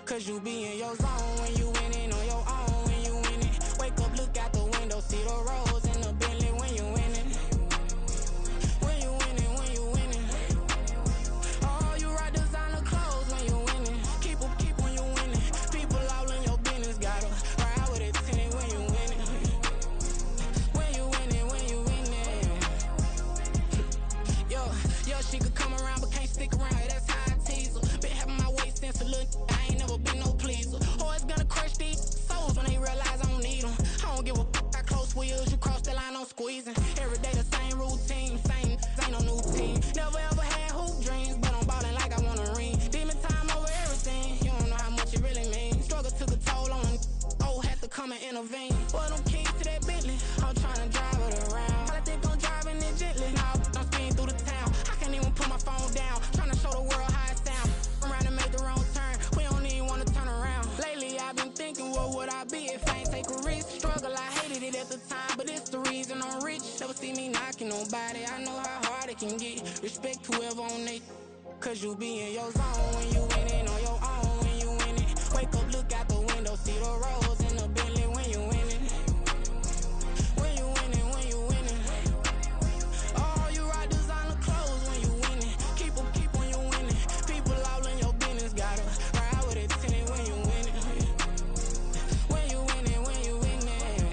Cause you be in your zone when you winning on your own when you winning. Wake up, look out the window, see the roads in the Bentley when you winning. When you winning, when you winning. Oh, you rock designer clothes when you winning. Keep when you winning. People all in your business, gotta ride with it tinted when you winning. When you winning, when you winning. Yo, she could come around but can't stick around. That's how I tease her. Been having my waist since a little. I ain't never been no pleaser. Always gonna crush these souls when they realize I don't need them. I don't give a f***. I close wheels, you cross the line, I'm squeezing. Every day the same routine, same, ain't no new team. Never ever had hoop dreams, but I'm ballin' like I want a ring. Demon time over everything, you don't know how much it really means. Struggle took a toll on them, oh, had to come and intervene. Boy, them keys to that Bentley, I'm tryna drive it around. I think I'm driving it gently, now I'm speeding through the town. I can't even put my phone down, tryna show the world how it sound. Around and make the wrong turn, we don't even wanna turn around. Lately I've been thinking, what would I be if I ain't take a risk? Struggle, I hated it at the time, but it's the reason I'm rich. Never see me knocking nobody, I know how hard it can get. Respect whoever on they, cause you be in your zone when you winning on your own when you winning. Wake up, look out the window, see the roads in the Bentley when you winning. When you winning, when you winning. Oh, you rock designer clothes when you winning. Keep when you winning. People all in your business, gotta ride with it tinted when you winning. When you winning, when you winning.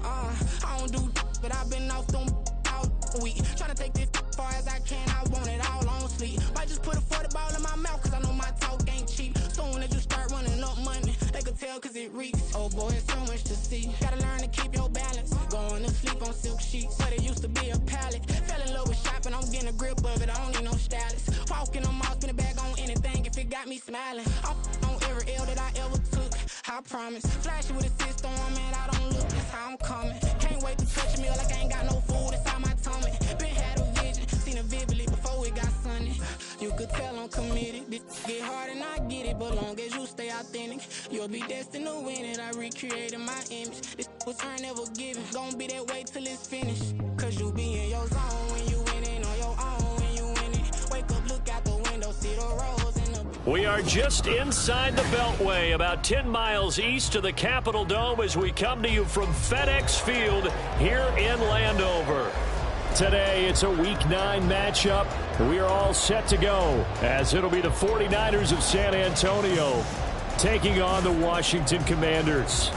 I don't do but I've been off them all week. Tryna take this far as I can, I want it all on sleep. Might just put a 40 ball in my mouth, cause I know my talk ain't cheap. Soon as you start running up money, they could tell cause it reeks. Oh boy, it's so much to see. Gotta learn to keep your balance. Going to sleep on silk sheets, but it used to be a pallet. Fell in love with shopping, I'm getting a grip of it, I don't need no stylist. Walking on mall, spin a bag on anything if it got me smiling. I'm on every L that I ever took, I promise. Flashy with a system on, man, I don't look, that's how I'm coming. Can't wait to touch a meal like I ain't got no food inside my tummy. Been had a vision, seen it vividly before it got sunny. You could tell I'm committed, this get hard and I get it, but long as you stay authentic, you'll be destined to win it. I recreated my image, this was earned, never given. Gonna be that way till it's finished, cause you be in your zone when you winning on your own when you winning. Wake up, look out the window, see the roads in the... We are just inside the Beltway, about 10 miles east of the Capitol Dome as we come to you from FedEx Field here in Landover. Today, it's a Week 9 matchup. We are all set to go as it'll be the 49ers of San Antonio taking on the Washington Commanders.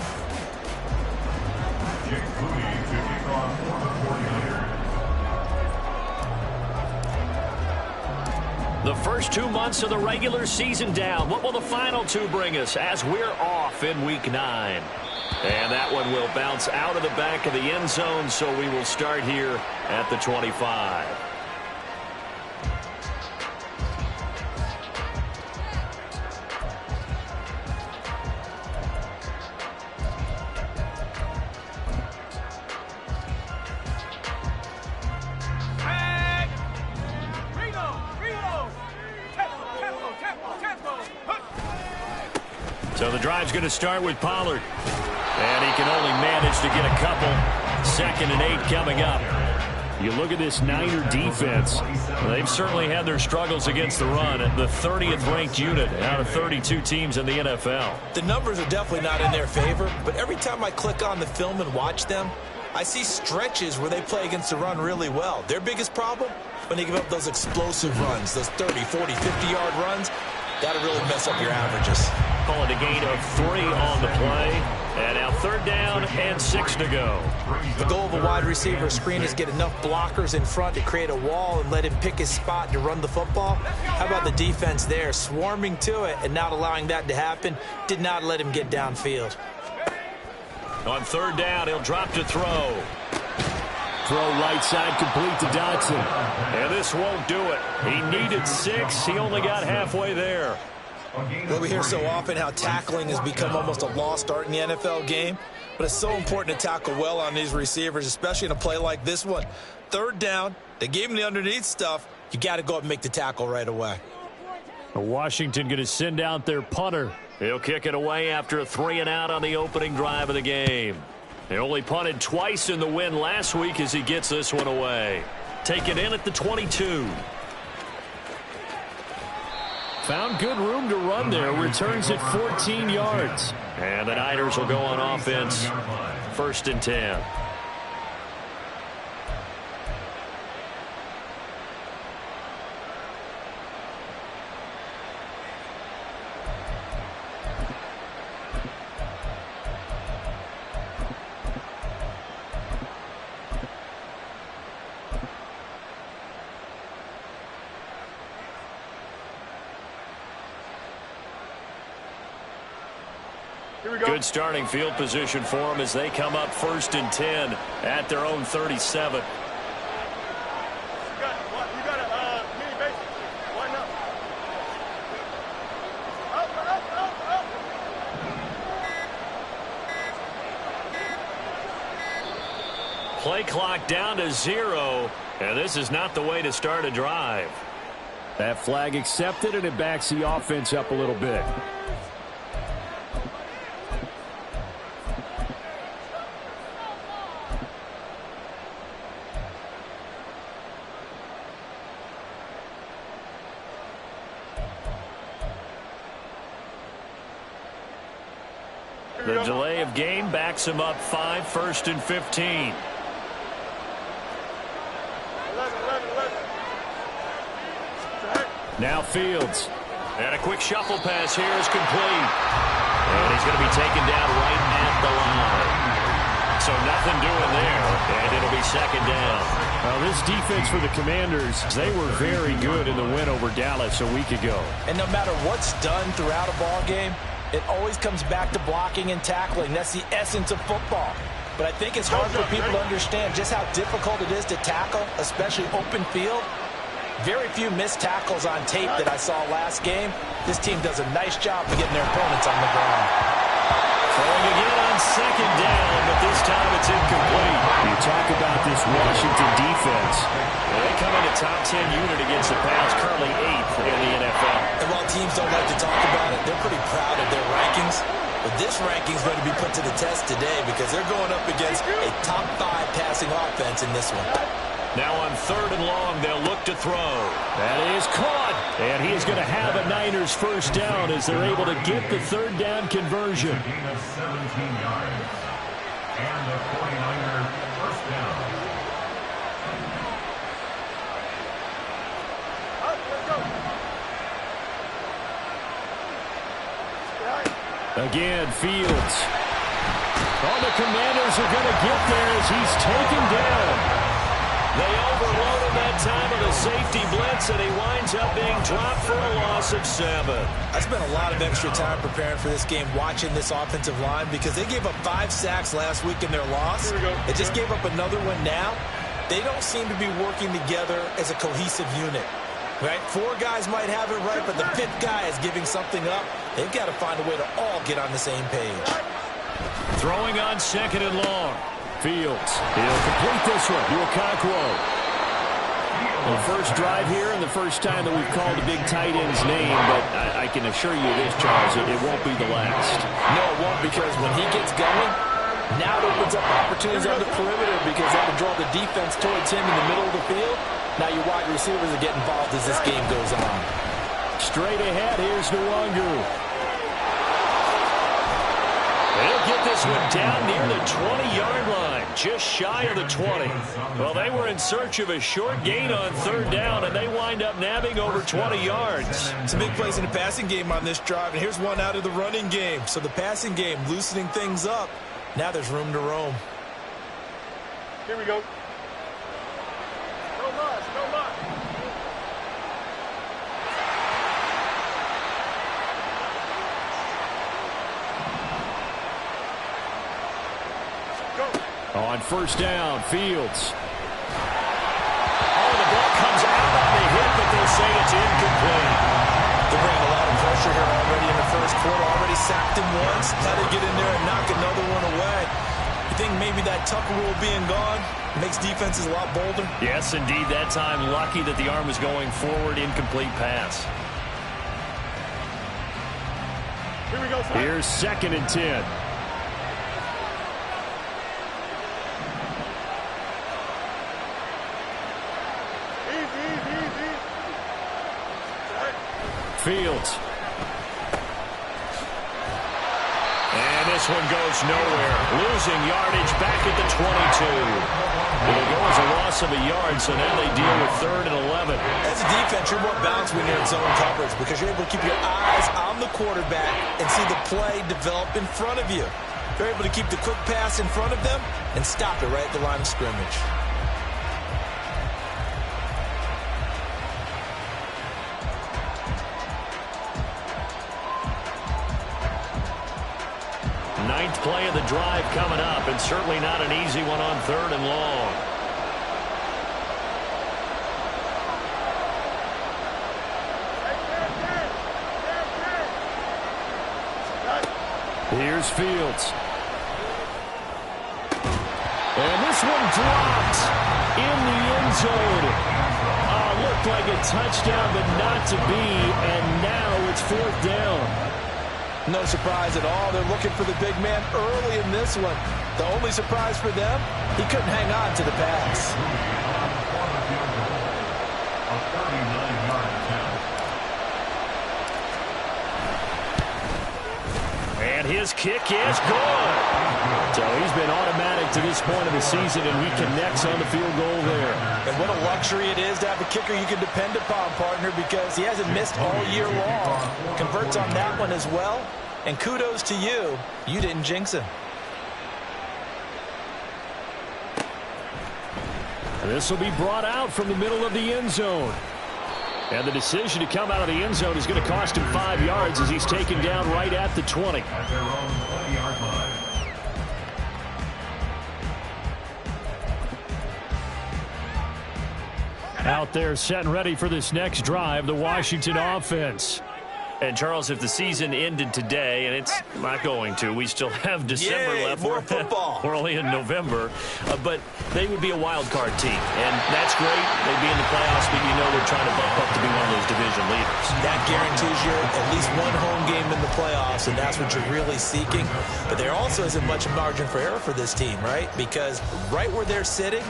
The first 2 months of the regular season down. What will the final 2 bring us as we're off in Week 9? And that one will bounce out of the back of the end zone, so we will start here at the 25. So the drive's going to start with Pollard. And he can only manage to get a couple. 2nd and 8 coming up. You look at this Niner defense. They've certainly had their struggles against the run. The 30th ranked unit out of 32 teams in the NFL. The numbers are definitely not in their favor, but every time I click on the film and watch them, I see stretches where they play against the run really well. Their biggest problem, when they give up those explosive runs, those 30, 40, 50-yard runs, that'll really mess up your averages. Call it a gain of 3 on the play. And now 3rd down and 6 to go. The goal of a wide receiver screen is get enough blockers in front to create a wall and let him pick his spot to run the football. How about the defense there, swarming to it and not allowing that to happen? Did not let him get downfield. On 3rd down, he'll drop to throw. Throw right side complete to Dotson. And this won't do it. He needed 6. He only got halfway there. Well, we hear so often how tackling has become almost a lost art in the NFL game, but it's so important to tackle well on these receivers, especially in a play like this one. 3rd down, they gave him the underneath stuff. You got to go up and make the tackle right away. Washington going to send out their punter. He'll kick it away after a 3-and-out on the opening drive of the game. They only punted twice in the win last week as he gets this one away. Take it in at the 22. Found good room to run there. Returns at 14 yards. And the Niners will go on offense. 1st and 10. Good starting field position for them as they come up 1st and 10 at their own 37. Play clock down to 0, and this is not the way to start a drive. That flag accepted, and it backs the offense up a little bit. The delay of game backs him up 5, 1st and 15. Now Fields. And a quick shuffle pass here is complete. And he's going to be taken down right at the line. So nothing doing there, and it'll be 2nd down. Well, this defense for the Commanders, they were very good in the win over Dallas a week ago. And no matter what's done throughout a ball game, it always comes back to blocking and tackling. That's the essence of football. But I think it's hard for people to understand just how difficult it is to tackle, especially open field. Very few missed tackles on tape that I saw last game. This team does a nice job of getting their opponents on the ground. Throwing again on 2nd down, but this time it's incomplete. You talk about this Washington defense. They come in a top 10 unit against the pass, currently 8th in the NFL. And while teams don't like to talk about it, they're pretty proud of their rankings. But this ranking is going to be put to the test today because they're going up against a top 5 passing offense in this one. Now on 3rd and long, they'll look to throw. That is caught. And he is going to have a Niners 1st down as they're able to get the 3rd down conversion. Of 17 yards. And the 49ers 1st down. Again, Fields. Oh, the Commanders are going to get there as he's taken down. They overload him that time with a safety blitz, and he winds up being dropped for a loss of 7. I spent a lot of extra time preparing for this game watching this offensive line because they gave up 5 sacks last week in their loss. They just gave up another one now. They don't seem to be working together as a cohesive unit. Right? 4 guys might have it right, but the 5th guy is giving something up. They've got to find a way to all get on the same page. Throwing on 2nd and long. Fields. He'll complete this one to Okonkwo. The first drive here and the first time that we've called a big tight end's name, but I can assure you this, Charles, it won't be the last. No, it won't, because when he gets going, now it opens up opportunities on the perimeter because that'll draw the defense towards him in the middle of the field. Now your wide receivers will get involved as this game goes on. Straight ahead, here's Nwangu. They'll get this one down near the 20-yard line, just shy of the 20. Well, they were in search of a short gain on 3rd down, and they wind up nabbing over 20 yards. Some big plays in the passing game on this drive, and here's one out of the running game. So the passing game loosening things up. Now there's room to roam. Here we go. No loss, no loss. On 1st down, Fields. Oh, the ball comes out on the hit, but they'll say it's incomplete. They're bringing a lot of pressure here already in the first quarter. Already sacked him once. Had to get in there and knock another one away. You think maybe that Tucker rule being gone makes defenses a lot bolder? Yes, indeed. That time, lucky that the arm was going forward. Incomplete pass. Here we go, son. Here's 2nd and 10. Fields. And this one goes nowhere. Losing yardage back at the 22. It'll go as a loss of a yard, so now they deal with 3rd and 11. As a defense, you're more balanced when you're in zone coverage because you're able to keep your eyes on the quarterback and see the play develop in front of you. You're able to keep the quick pass in front of them and stop it right at the line of scrimmage. Ninth play of the drive coming up, and certainly not an easy one on 3rd and long. Here's Fields. And this one dropped in the end zone. Looked like a touchdown, but not to be, and now it's 4th down. No surprise at all. They're looking for the big man early in this one. The only surprise for them, he couldn't hang on to the pass. And his kick is good. So he's been automatic to this point of the season, and he connects on the field goal there. And what a luxury it is to have a kicker you can depend upon, partner, because he hasn't missed all year long. Converts on that one as well. And kudos to you. You didn't jinx him. This will be brought out from the middle of the end zone. And the decision to come out of the end zone is going to cost him 5 yards as he's taken down right at the 20. At their own 20-yard line. Out there set and ready for this next drive, the Washington offense. And, Charles, if the season ended today, and it's not going to, we still have December left. More football. We're only in November. But they would be a wild card team. And that's great. They'd be in the playoffs, but you know they're trying to bump up to be one of those division leaders. That guarantees you at least one home game in the playoffs, and that's what you're really seeking. But there also isn't much margin for error for this team, right? Because right where they're sitting,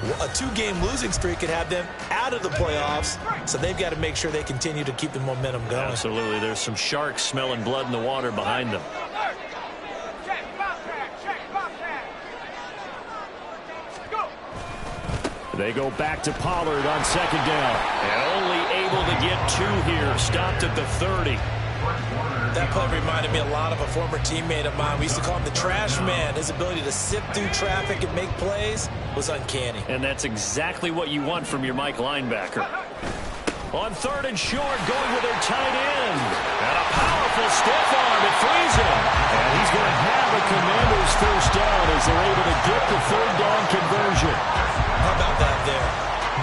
a 2-game losing streak could have them out of the playoffs, so they've got to make sure they continue to keep the momentum going. Absolutely. There's some sharks smelling blood in the water behind them. They go back to Pollard on 2nd down. And only able to get 2 here. Stopped at the 30. That play reminded me a lot of a former teammate of mine. We used to call him the trash man. His ability to sift through traffic and make plays was uncanny. And that's exactly what you want from your Mike linebacker. On 3rd and short, going with their tight end. And a powerful stiff arm. It frees him. And he's going to have a Commanders 1st down as they're able to get the 3rd down conversion. How about that there?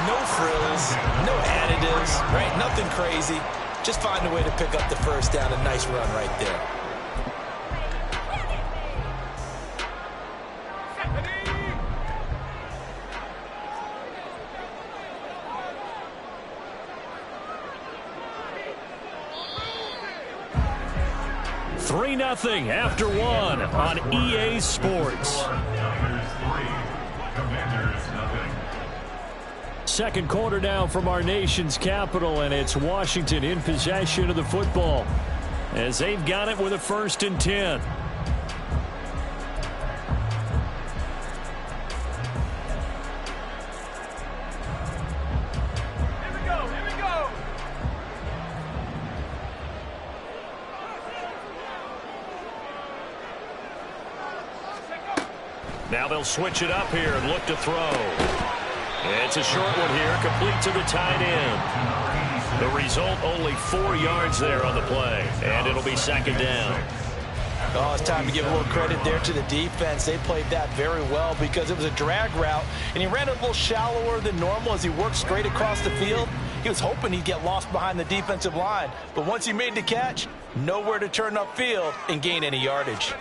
No frills, no additives, right? Nothing crazy. Just find a way to pick up the 1st down. A nice run right there. Three 3-0 after 1 on EA Sports. Second quarter now from our nation's capital, and it's Washington in possession of the football as they've got it with a 1st and 10. Now they'll switch it up here and look to throw. It's a short one here, complete to the tight end. The result, only 4 yards there on the play, and it'll be 2nd down. Oh, it's time to give a little credit there to the defense. They played that very well because it was a drag route, and he ran a little shallower than normal as he worked straight across the field. He was hoping he'd get lost behind the defensive line, but once he made the catch, nowhere to turn upfield and gain any yardage.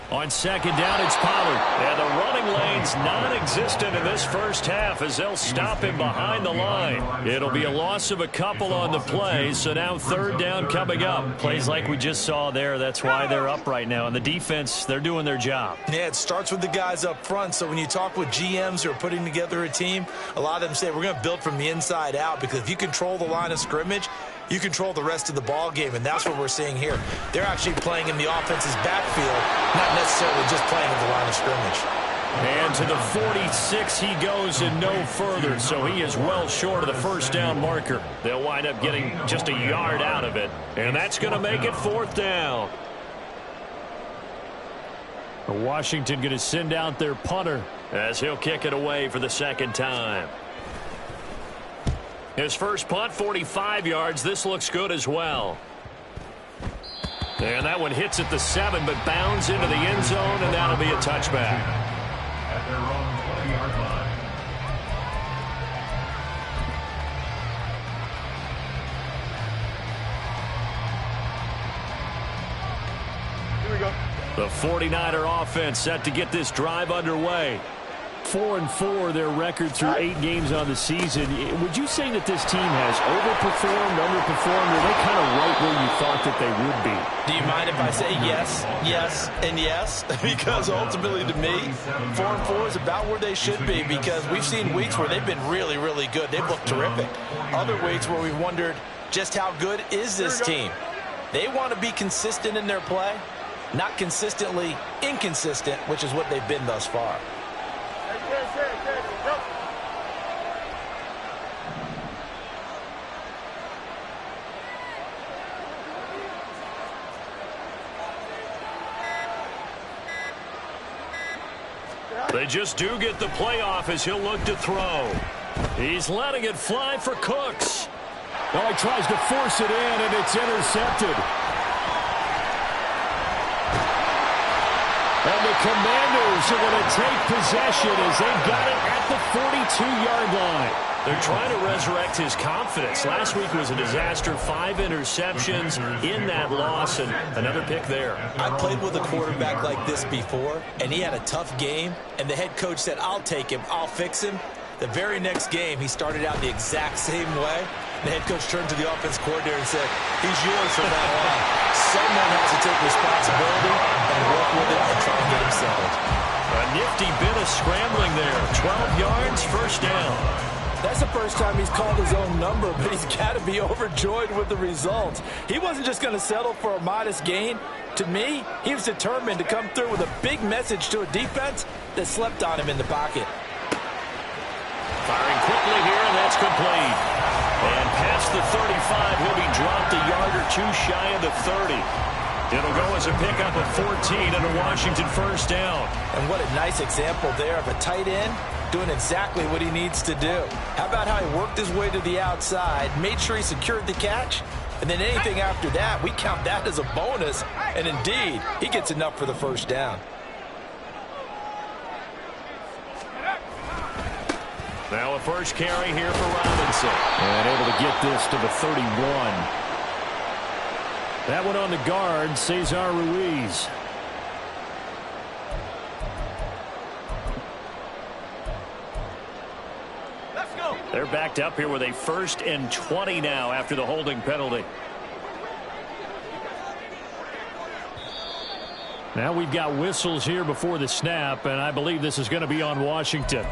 On 2nd down, it's Pollard. And the running lane's non-existent in this first half as they'll stop him behind the line. It'll be a loss of a couple on the play, so now 3rd down coming up. Plays like we just saw there, that's why they're up right now. And the defense, they're doing their job. Yeah, it starts with the guys up front. So when you talk with GMs who are putting together a team, a lot of them say we're going to build from the inside out because if you control the line of scrimmage, you control the rest of the ball game, and that's what we're seeing here. They're actually playing in the offense's backfield, not necessarily just playing at the line of scrimmage. And to the 46 he goes and no further, so he is well short of the first down marker. They'll wind up getting just a yard out of it, and that's going to make it 4th down. Washington going to send out their punter as he'll kick it away for the 2nd time. His first punt, 45 yards. This looks good as well. And that one hits at the 7, but bounds into the end zone, and that'll be a touchback. At their own 20-yard line. Here we go. The 49er offense set to get this drive underway. 4-4 their record through 8 games on the season. Would you say that this team has overperformed, underperformed, or are they kind of right where you thought that they would be? Do you mind if I say yes, yes, and yes? Because ultimately to me, 4-4 is about where they should be, because we've seen weeks where they've been really, really good. They've looked terrific. Other weeks where we've wondered just how good is this team. They want to be consistent in their play, not consistently inconsistent, which is what they've been thus far. They just do get the playoff as he'll look to throw. He's letting it fly for Cooks. Well, he tries to force it in, and it's intercepted. And the Commanders are going to take possession as they've got it at the 42-yard line. They're trying to resurrect his confidence. Last week was a disaster. 5 interceptions in that loss, and another pick there. I played with a quarterback like this before, and he had a tough game, and the head coach said, I'll take him, I'll fix him. The very next game, he started out the exact same way. The head coach turned to the offense coordinator and said, he's yours from now on. Someone has to take responsibility and work with it and try and get him settled. A nifty bit of scrambling there. 12 yards, first down. That's the first time he's called his own number, but he's got to be overjoyed with the results. He wasn't just going to settle for a modest gain. To me, he was determined to come through with a big message to a defense that slept on him in the pocket. Firing quickly here, and that's complete. And past the 35, he'll be dropped a yard or two shy of the 30. It'll go as a pickup of 14 and a Washington first down. And what a nice example there of a tight end doing exactly what he needs to do. How about how he worked his way to the outside, made sure he secured the catch, and then anything after that, we count that as a bonus. And indeed, he gets enough for the first down. Now a first carry here for Robinson. And able to get this to the 31. That one on the guard, Cesar Ruiz. Let's go. They're backed up here with a 1st and 20 now after the holding penalty. Now we've got whistles here before the snap, and I believe this is going to be on Washington.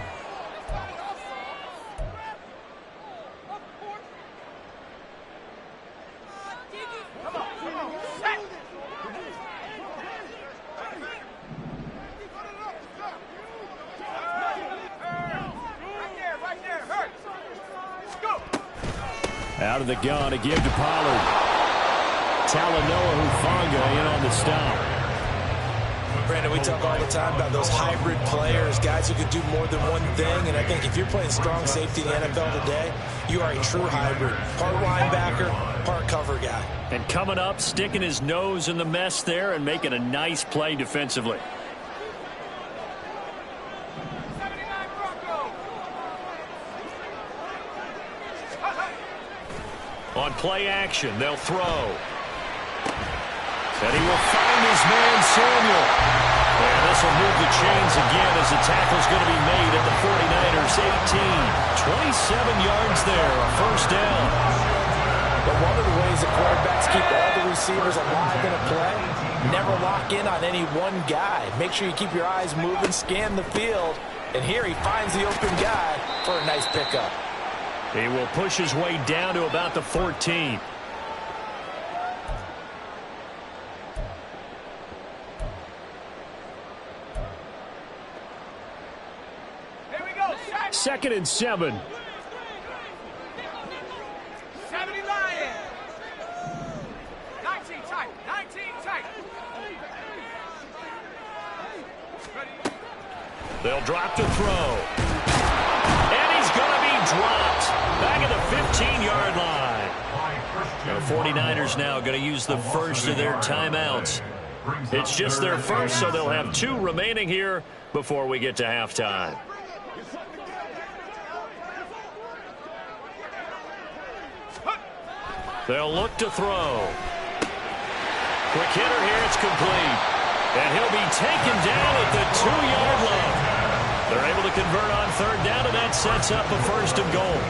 Out of the gun to give to Pollard. Talanoa Hufanga in on the stop. Brandon, we talk all the time about those hybrid players, guys who can do more than one thing. And I think if you're playing strong safety in the NFL today, you are a true hybrid. Part linebacker, part cover guy. And coming up, sticking his nose in the mess there and making a nice play defensively. On play action, they'll throw. And he will find his man, Samuel. And this will move the chains again as the tackle's going to be made at the 49ers 18. 27 yards there, a first down. But one of the ways the quarterbacks keep all the receivers alive in a play, never lock in on any one guy. Make sure you keep your eyes moving, scan the field. And here he finds the open guy for a nice pickup. He will push his way down to about the 14. 2nd and 7. 70 Lions. 19 tight. 19 tight. They'll drop to throw. And he's going to be dropped back at the 15-yard line. The 49ers now going to use the first of their timeouts. It's just their first, so they'll have 2 remaining here before we get to halftime. They'll look to throw. Quick hitter here, it's complete. And he'll be taken down at the 2-yard line. They're able to convert on 3rd down, and that sets up a 1st and goal.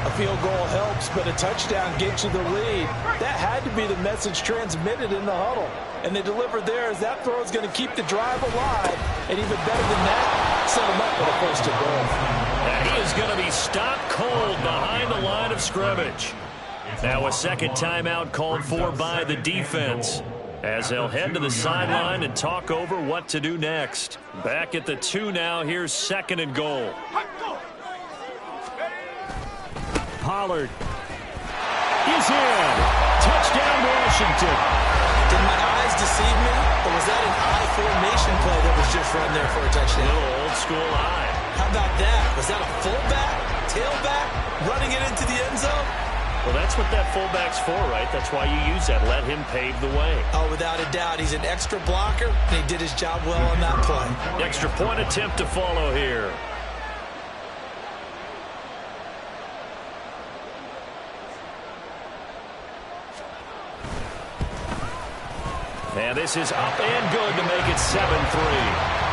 A field goal helps, but a touchdown gets you the lead. That had to be the message transmitted in the huddle. And they delivered there as that throw is going to keep the drive alive. And even better than that, set them up for the 1st and goal. And he is going to be stopped cold behind the line of scrimmage. Now a 2nd timeout called for by the defense, as they'll head to the sideline and talk over what to do next. Back at the 2 now. Here's 2nd and goal. Pollard is in. Touchdown, Washington. Did my eyes deceive me? Or was that an I formation play that was just run there for a touchdown? Little old school eye. How about that? Was that a fullback, tailback, running it into the end zone? Well, that's what that fullback's for, right? That's why you use that. Let him pave the way. Oh, without a doubt. He's an extra blocker, and he did his job well on that play. Extra point attempt to follow here. And this is up and good to make it 7-3.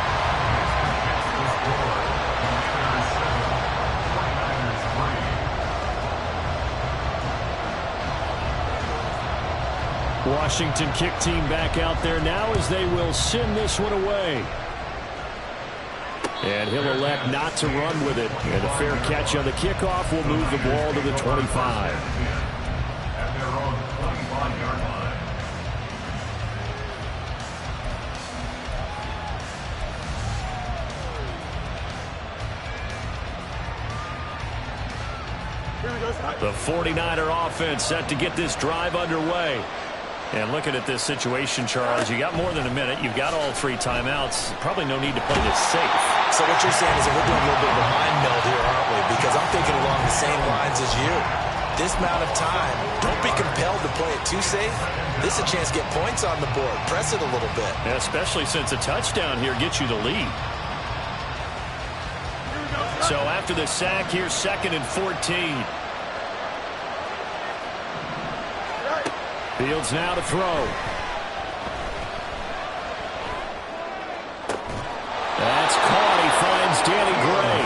Washington kick team back out there now as they will send this one away. And he'll elect not to run with it. And a fair catch on the kickoff will move the ball to the 25. At their own 25-yard line. The 49er offense set to get this drive underway. And looking at this situation, Charles, you got more than a minute. You've got all 3 timeouts. Probably no need to play this safe. So what you're saying is that we're doing a little bit of a mind meld here, aren't we? Because I'm thinking along the same lines as you. This amount of time, don't be compelled to play it too safe. This is a chance to get points on the board. Press it a little bit. And especially since a touchdown here gets you the lead. So after the sack, here's 2nd and 14. Fields now to throw. That's caught. He finds Danny Gray.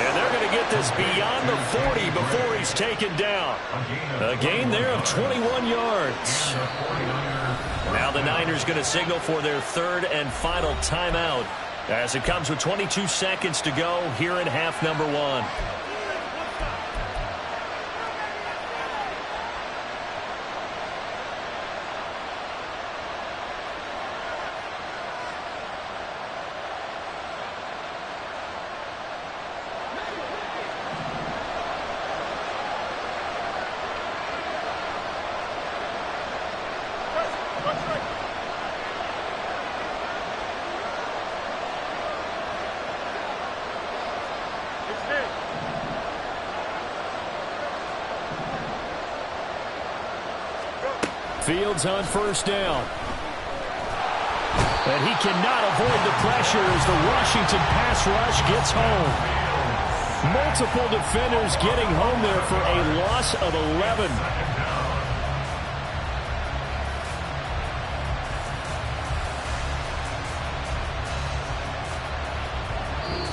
And they're going to get this beyond the 40 before he's taken down. A gain there of 21 yards. Now the Niners going to signal for their 3rd and final timeout as it comes with 22 seconds to go here in half number 1. Fields on 1st down. And he cannot avoid the pressure as the Washington pass rush gets home. Multiple defenders getting home there for a loss of 11.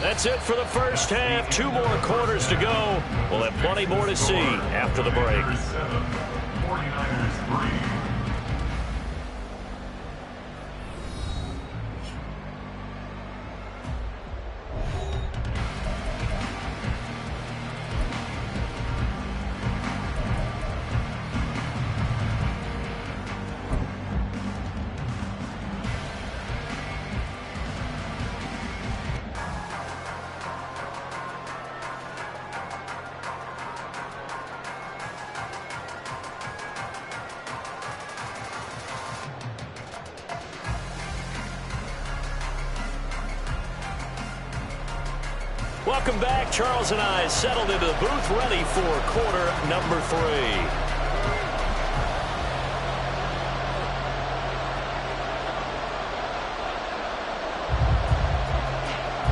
That's it for the first half. 2 more quarters to go. We'll have plenty more to see after the break. 49ers 3. Welcome back. Charles and I settled into the booth, ready for quarter number 3.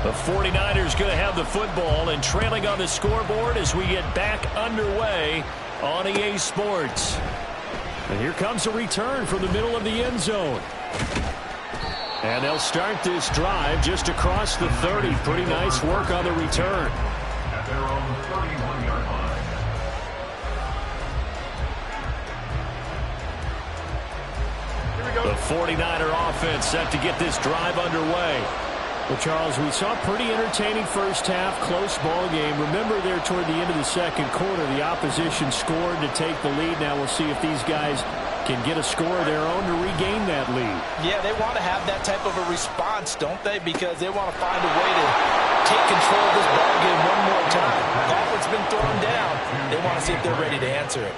The 49ers going to have the football and trailing on the scoreboard as we get back underway on EA Sports. And here comes a return from the middle of the end zone. And they'll start this drive just across the 30. Pretty nice work on the return. At their own 31-yard line. The 49er offense set to get this drive underway. Well, Charles, we saw a pretty entertaining first half, close ball game. Remember there toward the end of the second quarter, the opposition scored to take the lead. Now we'll see if these guys can get a score of their own to regain that lead. Yeah, they want to have that type of a response, don't they? Because they want to find a way to take control of this ball game one more time. Gauntlet's been thrown down. They want to see if they're ready to answer it.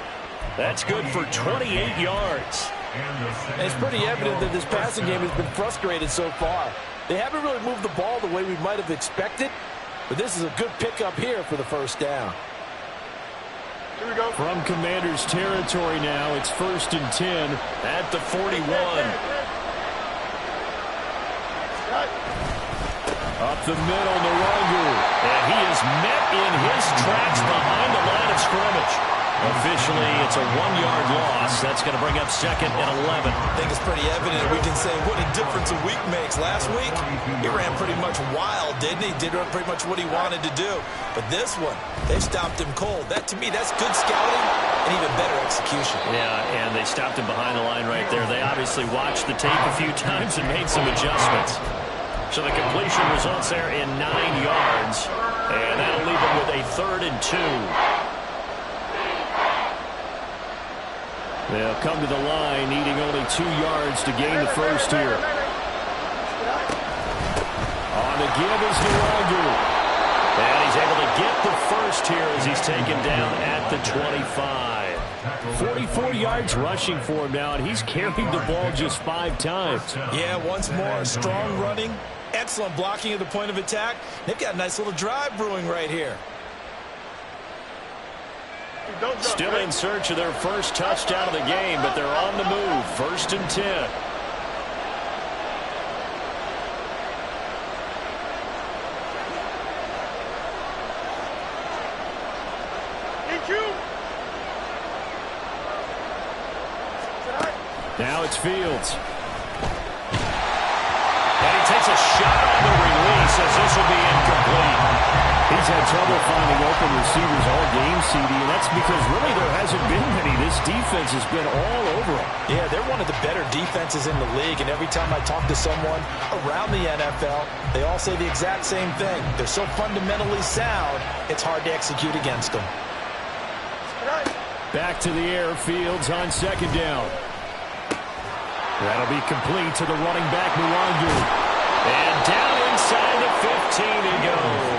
That's good for 28 yards. And it's pretty evident that this passing game has been frustrated so far. They haven't really moved the ball the way we might have expected, but this is a good pickup here for the first down. Here we go. From Commander's territory now, it's 1st and 10 at the 41. Up the middle, Nwangu. And he is met in his tracks behind the line of scrimmage. Officially, it's a 1-yard loss. That's going to bring up 2nd and 11. I think it's pretty evident we can say what a difference a week makes. Last week, he ran pretty much wild, didn't he? Did pretty much what he wanted to do. But this one, they stopped him cold. That, to me, that's good scouting and even better execution. Yeah, and they stopped him behind the line right there. They obviously watched the tape a few times and made some adjustments. So the completion results there in 9 yards. And that'll leave him with a 3rd and 2. They'll come to the line, needing only 2 yards to gain the first here. On the give is Nwangu. And he's able to get the first here as he's taken down at the 25. 44 yards rushing for him now, and he's carried the ball just 5 times. Yeah, once more, strong running, excellent blocking at the point of attack. They've got a nice little drive brewing right here. Still in search of their first touchdown of the game, but they're on the move. 1st and 10. Now it's Fields. And he takes a shot on the release as this will be incomplete. He's had trouble finding open receivers all game, CD, and that's because really there hasn't been many. This defense has been all over him. Yeah, they're one of the better defenses in the league, and every time I talk to someone around the NFL, they all say the exact same thing. They're so fundamentally sound, it's hard to execute against them. Back to the air, Fields on 2nd down. That'll be complete to the running back, Nwangu. And down inside the 15 he goes.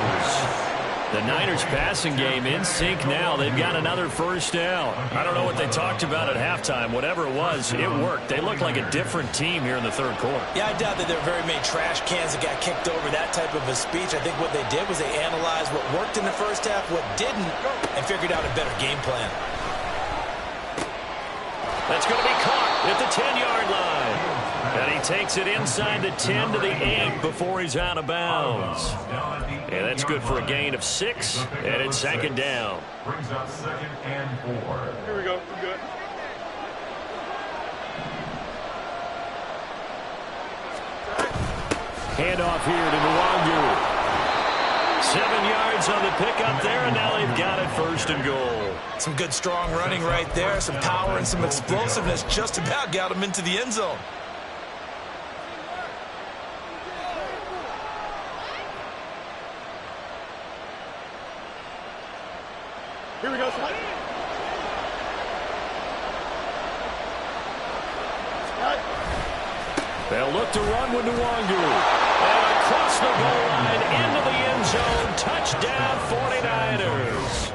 The Niners passing game in sync now. They've got another first down. I don't know what they talked about at halftime. Whatever it was, it worked. They look like a different team here in the 3rd quarter. Yeah, I doubt that there are very many trash cans that got kicked over that type of a speech. I think what they did was they analyzed what worked in the first half, what didn't, and figured out a better game plan. That's going to be caught at the 10-yard line. And he takes it inside the 10 to the 8 before he's out of bounds. And that's good for a gain of 6, and it's 2nd down. Brings up 2nd and 4. Here we go. We're good. Handoff here to Nwangu. 7 yards on the pickup there, and now they've got it 1st and goal. Some good strong running right there, some power and some explosiveness just about got him into the end zone. Here we go, son. They'll look to run with Nwangu. And across the goal line into the end zone. Touchdown 49ers.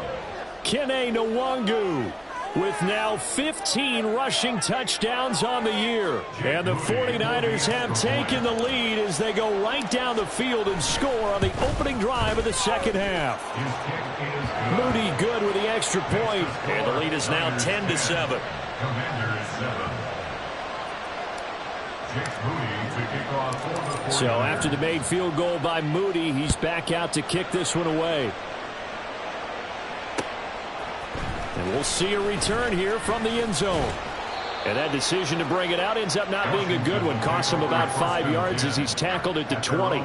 Kene Nwangu. with now 15 rushing touchdowns on the year. And the 49ers have taken the lead as they go right down the field and score on the opening drive of the second half. Moody good with the extra point, and the lead is now 10-7. So after the made field goal by Moody, he's back out to kick this one away. And we'll see a return here from the end zone. And that decision to bring it out ends up not being a good one. Costs him about 5 yards as he's tackled at the 20.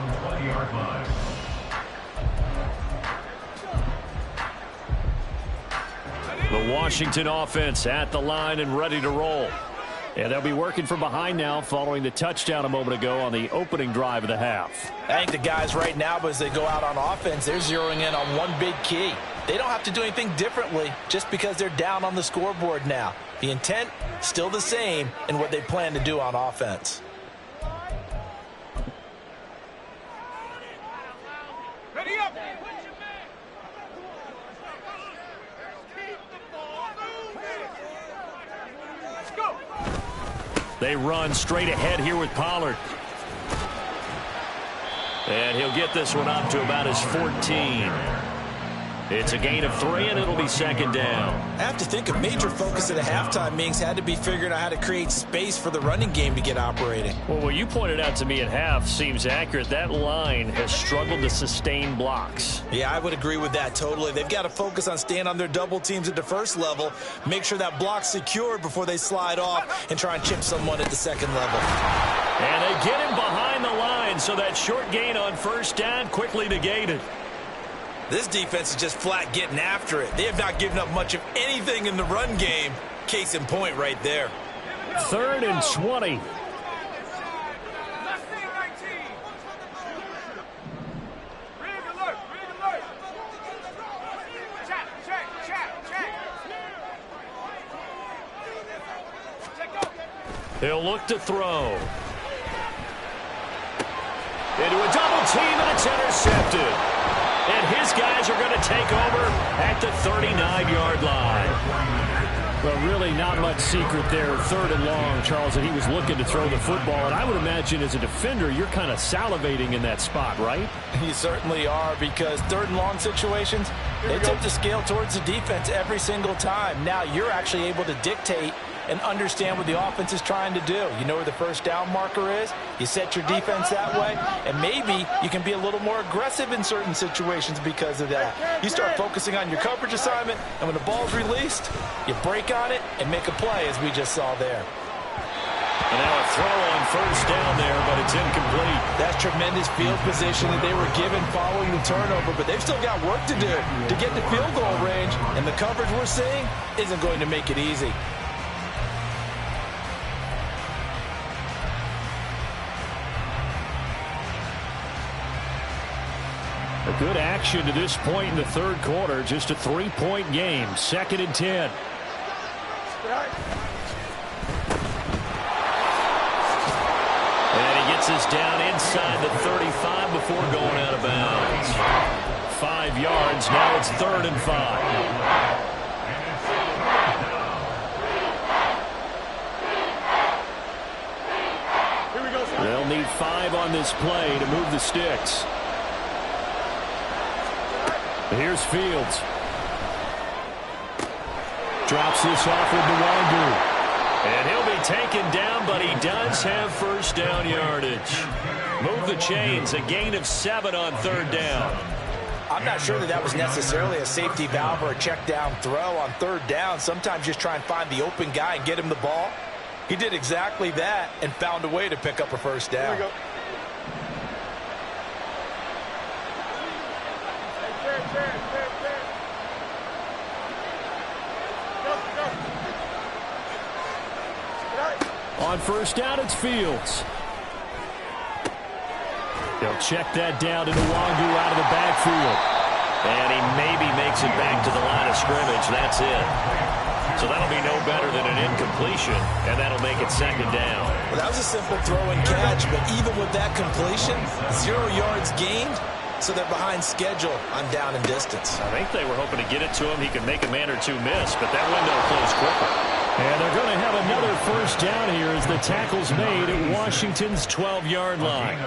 The Washington offense at the line and ready to roll. And they'll be working from behind now following the touchdown a moment ago on the opening drive of the half. I think the guys right now, as they go out on offense, they're zeroing in on one big key. They don't have to do anything differently just because they're down on the scoreboard now. The intent, still the same in what they plan to do on offense. Ready up! Let's go! They run straight ahead here with Pollard. And he'll get this one up to about his 14. It's a gain of 3, and it'll be second down. I have to think a major focus at the halftime meetings had to be figuring out how to create space for the running game to get operating. Well, what you pointed out to me at half seems accurate. That line has struggled to sustain blocks. Yeah, I would agree with that totally. They've got to focus on staying on their double teams at the first level, make sure that block's secured before they slide off and try and chip someone at the second level. And they get him behind the line, so that short gain on first down quickly negated. This defense is just flat getting after it. They have not given up much of anything in the run game. Case in point right there. 3rd and 20. He'll look to throw. Into a double team, and it's intercepted. And his guys are going to take over at the 39-yard line. Well, really not much secret there. 3rd and long, Charles, and he was looking to throw the football. And I would imagine as a defender, you're kind of salivating in that spot, right? You certainly are, because 3rd and long situations, they tip the scale towards the defense every single time. Now you're actually able to dictate and understand what the offense is trying to do. You know where the first down marker is. You set your defense that way, and maybe you can be a little more aggressive in certain situations because of that. You start focusing on your coverage assignment, and when the ball's released, you break on it and make a play, as we just saw there. And now a throw on first down there, but it's incomplete. That's tremendous field position that they were given following the turnover, but they've still got work to do to get the field goal range, and the coverage we're seeing isn't going to make it easy. A good action to this point in the 3rd quarter. Just a 3-point game. 2nd and 10. And he gets us down inside the 35 before going out of bounds. 5 yards. Now it's 3rd and 5. They'll need 5 on this play to move the sticks. Here's Fields. Drops this off with Nwangu. And he'll be taken down, but he does have first down yardage. Move the chains, a gain of 7 on 3rd down. I'm not sure that was necessarily a safety valve or a check down throw on 3rd down. Sometimes just try and find the open guy and get him the ball. He did exactly that and found a way to pick up a first down. Here we go. On first down, it's Fields. They'll check that down to Nwangu out of the backfield. And he maybe makes it back to the line of scrimmage. That's it. So that'll be no better than an incompletion, and that'll make it 2nd down. Well, that was a simple throw and catch, but even with that completion, 0 yards gained, so they're behind schedule on down and distance. I think they were hoping to get it to him. He could make a man or two miss, but that window closed quickly. And they're going to have another first down here as the tackle's made at Washington's 12-yard line.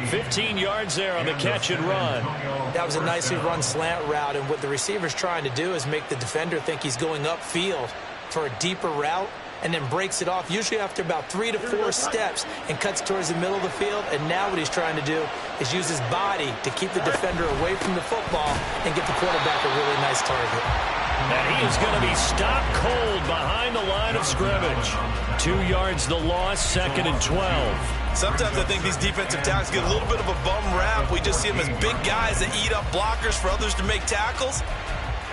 15 yards there on the catch and run. That was a nicely run slant route, and what the receiver's trying to do is make the defender think he's going upfield for a deeper route, and then breaks it off, usually after about 3 to 4 steps, and cuts towards the middle of the field. And now what he's trying to do is use his body to keep the defender away from the football and get the quarterback a really nice target. And he is going to be stopped cold behind the line of scrimmage. 2 yards the loss, 2nd and 12. Sometimes I think these defensive tackles get a little bit of a bum rap. We just see them as big guys that eat up blockers for others to make tackles.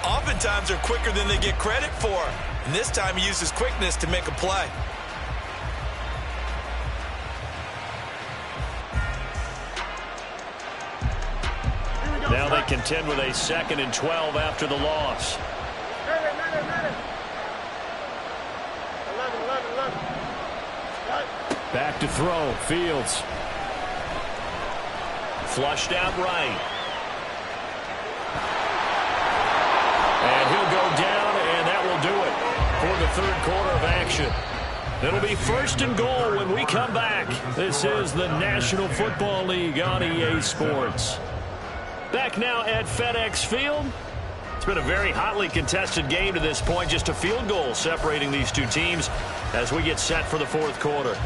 Oftentimes they're quicker than they get credit for. And this time he uses quickness to make a play. Now they contend with a 2nd and 12 after the loss. Back to throw. Fields. Flushed out right. And he'll go down, and that will do it for the 3rd quarter of action. It'll be 1st and goal when we come back. This is the National Football League on EA Sports. Back now at FedEx Field. It's been a very hotly contested game to this point. Just a field goal separating these two teams as we get set for the 4th quarter.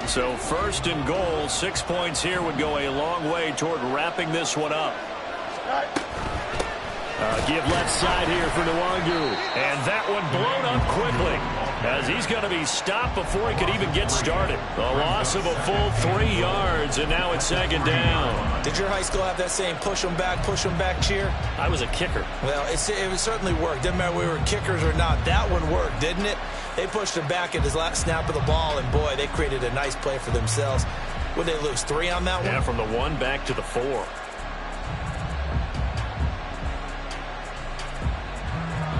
So 1st and goal, 6 points here would go a long way toward wrapping this one up. Give left side here for Nwangu. And that one blown up quickly as he's going to be stopped before he could even get started. The loss of a full 3 yards, and now it's 2nd down. Did your high school have that same push them back cheer? I was a kicker. Well, it certainly worked. Didn't matter whether we were kickers or not. That one worked, didn't it? They pushed him back at his last snap of the ball, and boy, they created a nice play for themselves. Would they lose 3 on that one? Yeah, from the 1 back to the 4.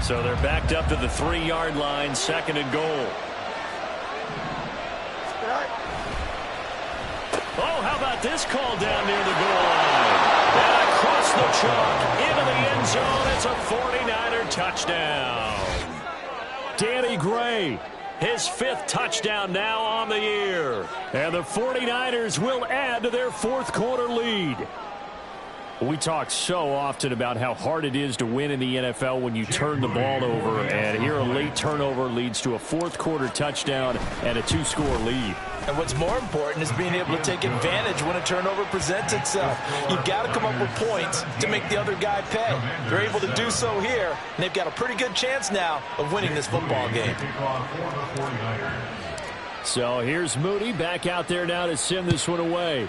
So they're backed up to the 3-yard line, 2nd and goal. Oh, how about this call down near the goal line? And across the chalk, into the end zone. It's a 49er touchdown. Danny Gray. His 5th touchdown now on the year. And the 49ers will add to their 4th quarter lead. We talk so often about how hard it is to win in the NFL when you turn the ball over. And here a late turnover leads to a 4th quarter touchdown and a 2-score lead. And what's more important is being able to take advantage when a turnover presents itself. You've got to come up with points to make the other guy pay. They're able to do so here, and they've got a pretty good chance now of winning this football game. So here's Moody back out there now to send this one away.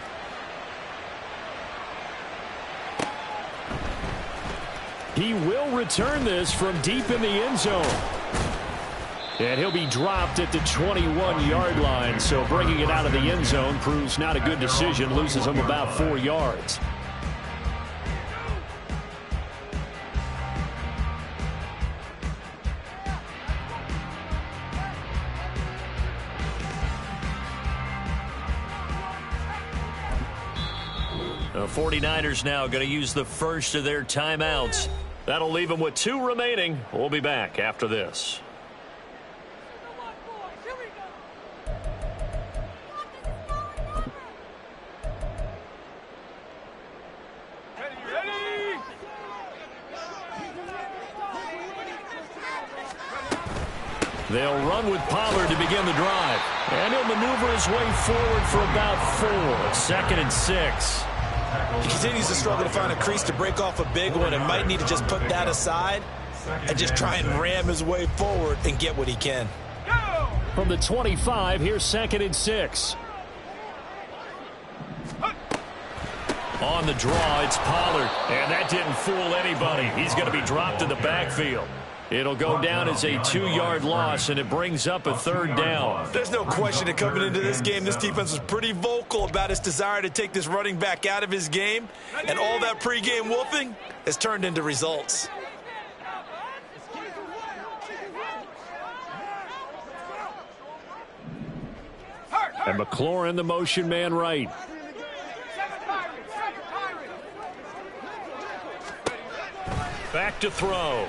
He will return this from deep in the end zone. And he'll be dropped at the 21-yard line. So bringing it out of the end zone proves not a good decision. Loses him about 4 yards. The 49ers now going to use the first of their timeouts. That'll leave them with 2 remaining. We'll be back after this. They'll run with Pollard to begin the drive. And he'll maneuver his way forward for about 4. 2nd and 6. He continues to struggle to find a crease to break off a big one, and might need to just put that aside and just try and ram his way forward and get what he can. From the 25, here's 2nd and 6. On the draw, it's Pollard. And that didn't fool anybody. He's going to be dropped in the backfield. It'll go down as a 2-yard loss, and it brings up a 3rd down. There's no question that coming into this game, this defense was pretty vocal about its desire to take this running back out of his game, and all that pregame wolfing has turned into results. And McLaurin, the motion man right. Back to throw.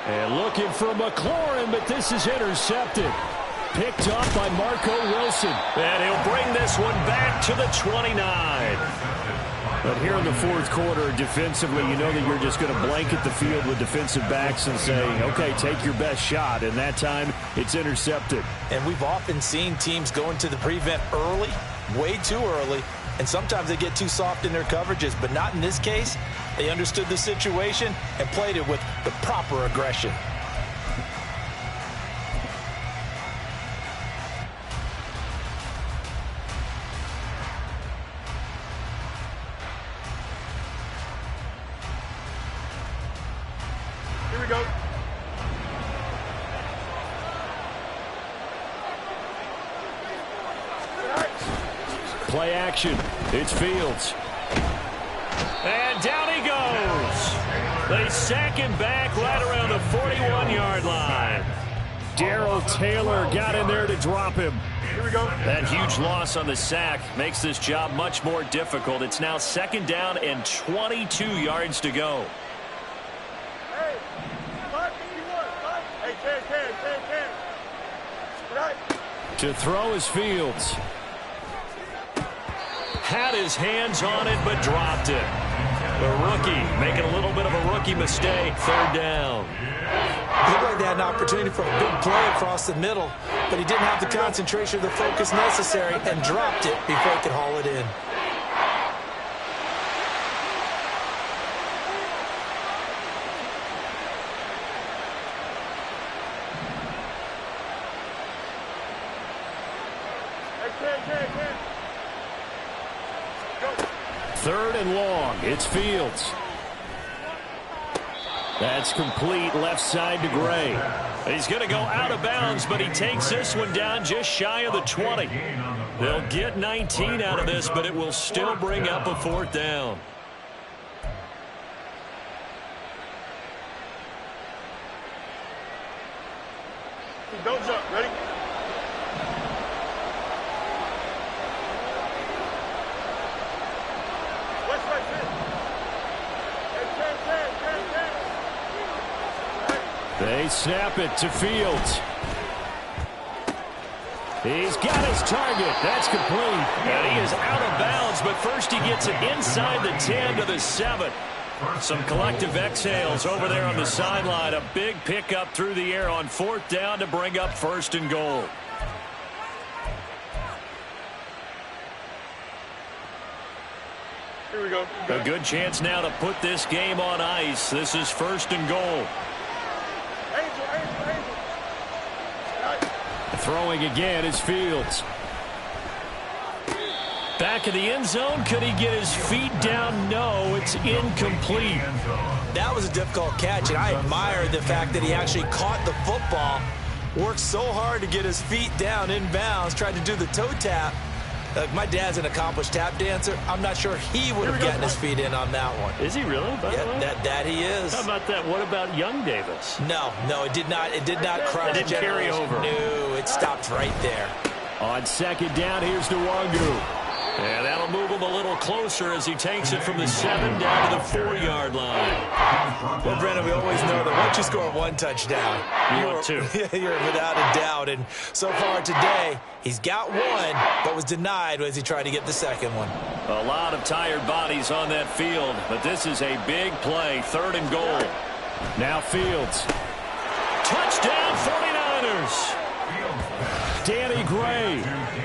And looking for McLaurin, but this is intercepted. Picked up by Marco Wilson. And he'll bring this one back to the 29. But here in the 4th quarter, defensively, you know that you're just going to blanket the field with defensive backs and say, okay, take your best shot. And that time, it's intercepted. And we've often seen teams go into the prevent early, way too early, and sometimes they get too soft in their coverages, but not in this case. They understood the situation and played it with the proper aggression. Here we go. Play action. It's Fields. And down he goes. They sack him back right around the 41-yard line. Darrell Taylor got in there to drop him. Here we go. That huge loss on the sack makes this job much more difficult. It's now 2nd down and 22 yards to go. Hey, 551. Hey, 10. Right. To throw is Fields. Had his hands on it, but dropped it. The rookie making a little bit of a rookie mistake. 3rd down. He looked like they had an opportunity for a big play across the middle, but he didn't have the concentration or the focus necessary and dropped it before he could haul it in. Hey, 10. 3rd and long. It's Fields. That's complete left side to Gray. He's going to go out of bounds, but he takes this one down just shy of the 20. They'll get 19 out of this, but it will still bring up a 4th down. Don't jump. Ready? West right, 10. Hey, 10. They snap it to Fields. He's got his target. That's complete. And he is out of bounds, but first he gets it inside the 10 to the 7. Some collective exhales over there on the sideline. A big pickup through the air on 4th down to bring up 1st and goal. Here we go. A good chance now to put this game on ice. This is 1st and goal. Angel. Throwing again is Fields. Back in the end zone. Could he get his feet down? No, it's incomplete. That was a difficult catch, and I admire the fact that he actually caught the football, worked so hard to get his feet down in bounds, tried to do the toe tap. My dad's an accomplished tap dancer. I'm not sure he would have gotten his feet in on that one. Is he really? By the way? That he is. How about that? What about young Davis? No, it did not. It did not cross. It didn't carry over. No, it stopped right there. On 2nd down, here's Nwangu. And that'll move him a little closer as he takes it from the 7 down to the 4-yard line. Well, Brennan, we always know that once you score 1 touchdown, you're 2. You're without a doubt. And so far today, he's got 1, but was denied as he tried to get the 2nd one. A lot of tired bodies on that field, but this is a big play. 3rd and goal. Now Fields. Touchdown 49ers. Danny Gray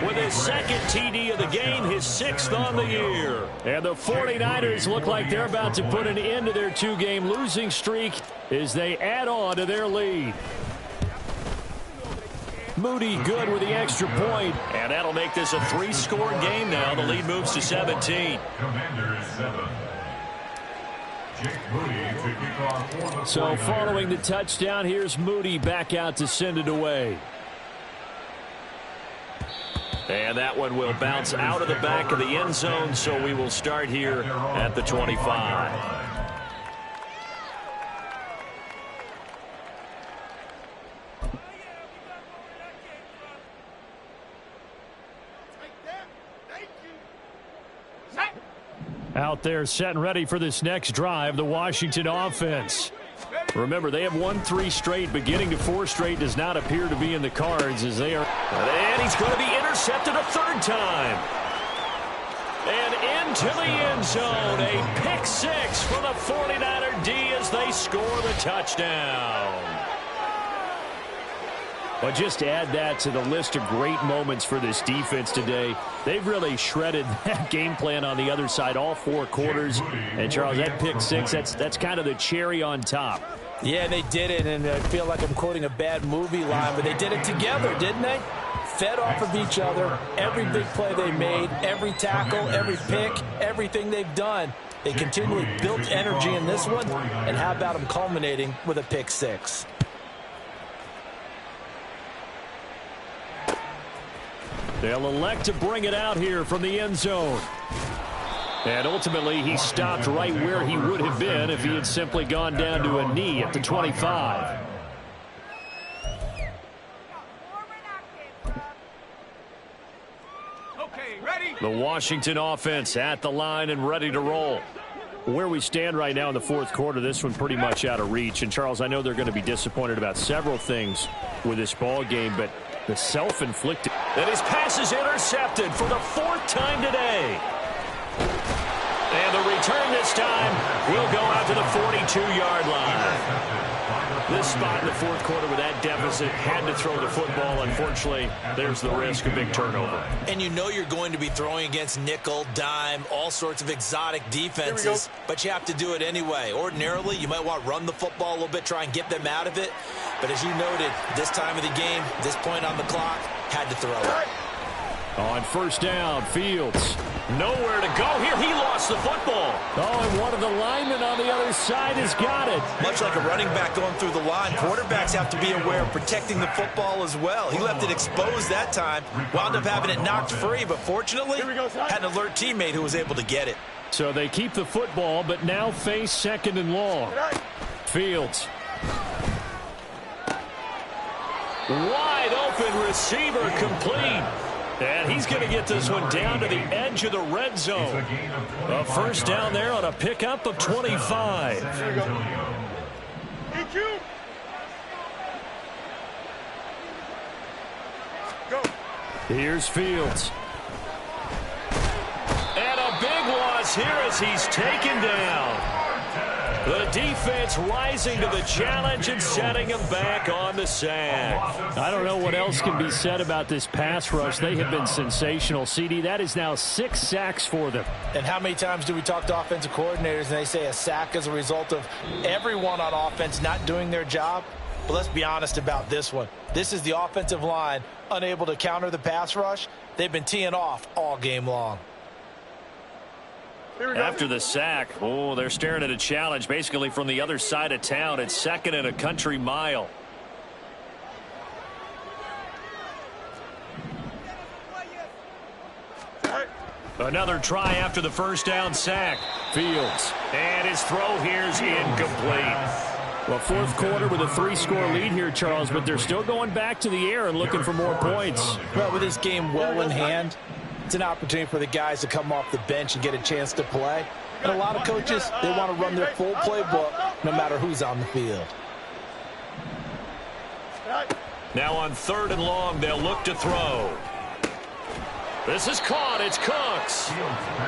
with his 2nd TD of the game, his 6th on the year. And the 49ers look like they're about to put an end to their 2-game losing streak as they add on to their lead. Moody good with the extra point, and that'll make this a 3-score game now. The lead moves to 17. Commanders 7. So following the touchdown, here's Moody back out to send it away. And that one will bounce out of the back of the end zone, so we will start here at the 25. Out there set and ready for this next drive, the Washington offense. Remember, they have won 3 straight, but getting to 4 straight does not appear to be in the cards as they are. And he's going to be intercepted a third time. And into the end zone, a pick 6 for the 49er D as they score the touchdown. But just to add that to the list of great moments for this defense today, they've really shredded that game plan on the other side all 4 quarters. And, Charles, that pick 6, that's kind of the cherry on top. Yeah, they did it, and I feel like I'm quoting a bad movie line, but they did it together, didn't they? Fed off of each other, every big play they made, every tackle, every pick, everything they've done. They continually built energy in this one, and how about them culminating with a pick 6? They'll elect to bring it out here from the end zone. And ultimately, he stopped right where he would have been if he had simply gone down to a knee at the 25. Okay, ready? The Washington offense at the line and ready to roll. Where we stand right now in the 4th quarter, this one pretty much out of reach. And, Charles, I know they're going to be disappointed about several things with this ball game, but the self-inflicted. And his pass is intercepted for the 4th time today. And the return this time will go out to the 42-yard line. This spot in the 4th quarter with that deficit, had to throw the football. Unfortunately, there's the risk of big turnover. And you know you're going to be throwing against nickel, dime, all sorts of exotic defenses, but you have to do it anyway. Ordinarily, you might want to run the football a little bit, try and get them out of it. But as you noted, this time of the game, this point on the clock, had to throw it. On first down, Fields. Nowhere to go here. He lost the football. Oh, and one of the linemen on the other side has got it. Much like a running back going through the line, quarterbacks have to be aware of protecting the football as well. He left it exposed that time, wound up having it knocked free, but fortunately had an alert teammate who was able to get it. So they keep the football, but now face 2nd and long. Fields. Wide open receiver complete. And he's going to get this one down to the edge of the red zone. A first down there on a pickup of 25. Here's Fields. And a big loss here as he's taken down. The defense rising to the challenge and setting him back on the sack. I don't know what else can be said about this pass rush. They have been sensational. CD, that is now 6 sacks for them. And how many times do we talk to offensive coordinators and they say a sack is a result of everyone on offense not doing their job? But let's be honest about this one. This is the offensive line unable to counter the pass rush. They've been teeing off all game long. After the sack, oh, they're staring at a challenge basically from the other side of town. It's 2nd and a country mile. Another try after the first down sack. Fields. And his throw here's incomplete. Well, 4th quarter with a 3-score lead here, Charles, but they're still going back to the air and looking for more points. Well, with this game well in hand, it's an opportunity for the guys to come off the bench and get a chance to play. And a lot of coaches, they want to run their full playbook no matter who's on the field. Now on 3rd and long, they'll look to throw. This is caught. It's Cooks.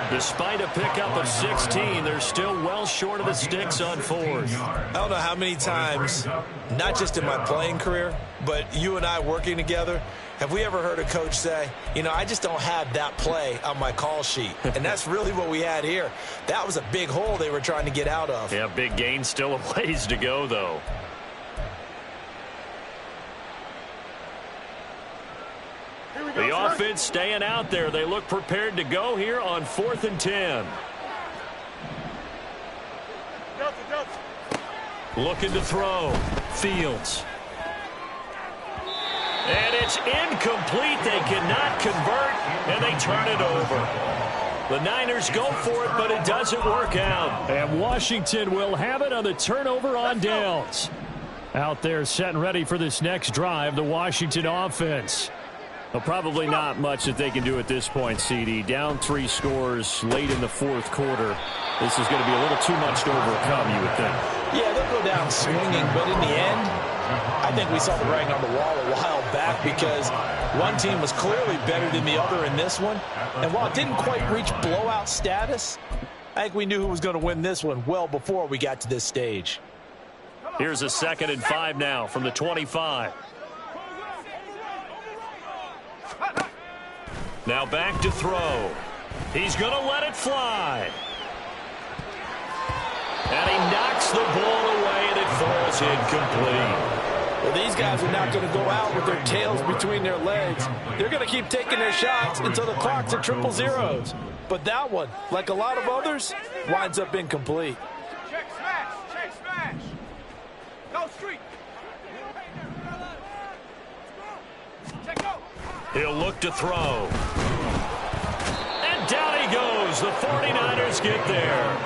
Despite a pickup of 16, they're still well short of the sticks on 4th. I don't know how many times, not just in my playing career, but you and I working together, have we ever heard a coach say, you know, I just don't have that play on my call sheet? And that's really what we had here. That was a big hole they were trying to get out of. Yeah, big gain, still a ways to go, though. The offense staying out there. They look prepared to go here on 4th and 10. Looking to throw. Fields. And it's incomplete. They cannot convert, and they turn it over. The Niners go for it, but it doesn't work out. And Washington will have it on the turnover on downs. Out there set and ready for this next drive, the Washington offense. Well, probably not much that they can do at this point, CD. Down 3 scores late in the fourth quarter. This is going to be a little too much to overcome, you would think. Yeah, they'll go down swinging, but in the end, I think we saw the writing on the wall a while back because one team was clearly better than the other in this one. And while it didn't quite reach blowout status, I think we knew who was going to win this one well before we got to this stage. Here's a 2nd and 5 now from the 25. Now back to throw. He's going to let it fly. And he knocks the ball away, and it falls incomplete. Well, these guys are not going to go out with their tails between their legs. They're going to keep taking their shots until the clock's at 000. But that one, like a lot of others, winds up incomplete. Check smash. Check smash. Go street. Check go. He'll look to throw. And down he goes. The 49ers get there.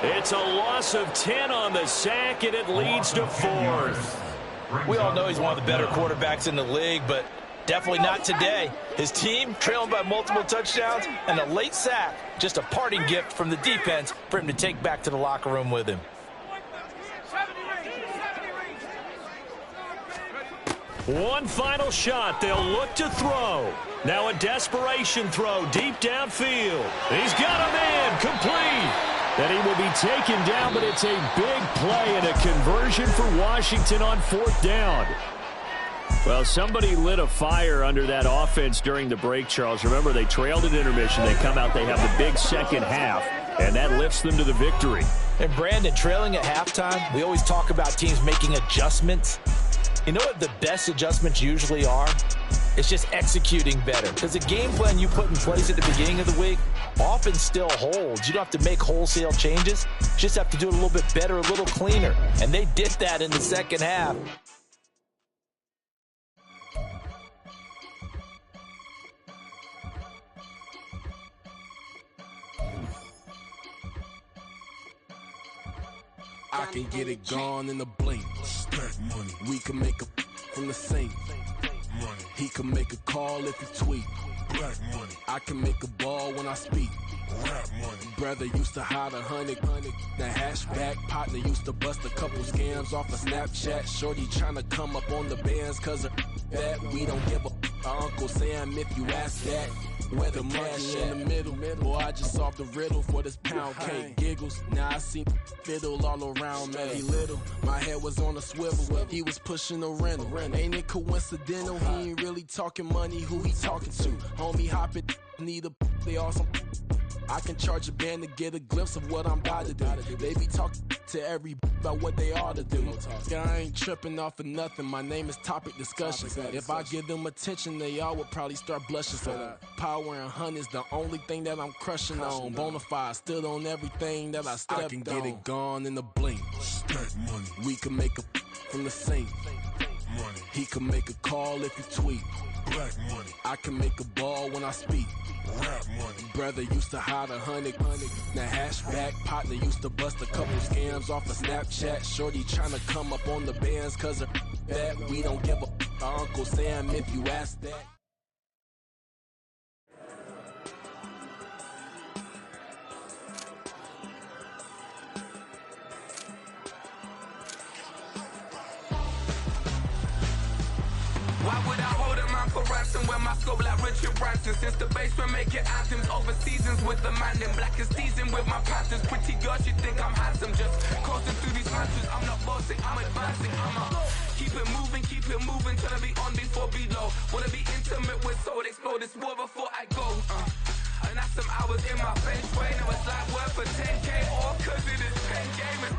It's a loss of 10 on the sack, and it leads to 4th. We all know he's one of the better quarterbacks in the league, but definitely not today. His team trailing by multiple touchdowns and a late sack, just a parting gift from the defense for him to take back to the locker room with him. One final shot. They'll look to throw. Now a desperation throw deep downfield. He's got a man complete. And he will be taken down, but it's a big play and a conversion for Washington on 4th down. Well, somebody lit a fire under that offense during the break, Charles. Remember, they trailed at intermission. They come out, they have the big second half, and that lifts them to the victory. And Brandon, trailing at halftime, we always talk about teams making adjustments. You know what the best adjustments usually are? It's just executing better. Because the game plan you put in place at the beginning of the week often still holds. You don't have to make wholesale changes. You just have to do it a little bit better, a little cleaner. And they did that in the second half. I can get it gone in a blink. Stack money. We can make a from the sink. Money. He can make a call if he tweet. Black money. I can make a ball when I speak. Rap money. Brother used to hide 100. The hashback partner used to bust a couple scams off of Snapchat. Shorty tryna come up on the bands cause of that. We don't give a Uncle Sam if you ask that. Where the money in the middle. Boy, I just solved the riddle for this pound cake. Giggles, now I see fiddle all around me. Little, my head was on a swivel. He was pushing a rental. Ain't it coincidental? He ain't really talking money. Who he talking to? Homie, hop it, need a they awesome. I can charge a band to get a glimpse of what I'm about to do. They be talking to every about what they ought to do. I ain't tripping off of nothing. My name is Topic Discussion. If I give them attention, they all would probably start blushing. So power and hunt is the only thing that I'm crushing on. Bonafide, stood on everything that I stepped on. I can get it gone in a blink. Stack money. We can make a from the sink. Money. He can make a call if he tweet. Black money. I can make a ball when I speak. Rap money. Brother used to hide 100. The hashback partner used to bust a couple scams off of Snapchat. Shorty tryna come up on the bands cause of that. We don't give a Uncle Sam if you ask that. Why would I hold him out for ransom when my scope like Richard Branson? Since the basement making anthems over seasons with the man in black is seasoned with my panthers. Pretty girl, she think I'm handsome. Just coasting through these mountains. I'm not bossing, I'm advancing. Keep it moving, trying to be on before below. Wanna be intimate with soul, explode this war before I go. And that's some hours in my bench way. Now it's like work for 10K, all cause it is pen gaming.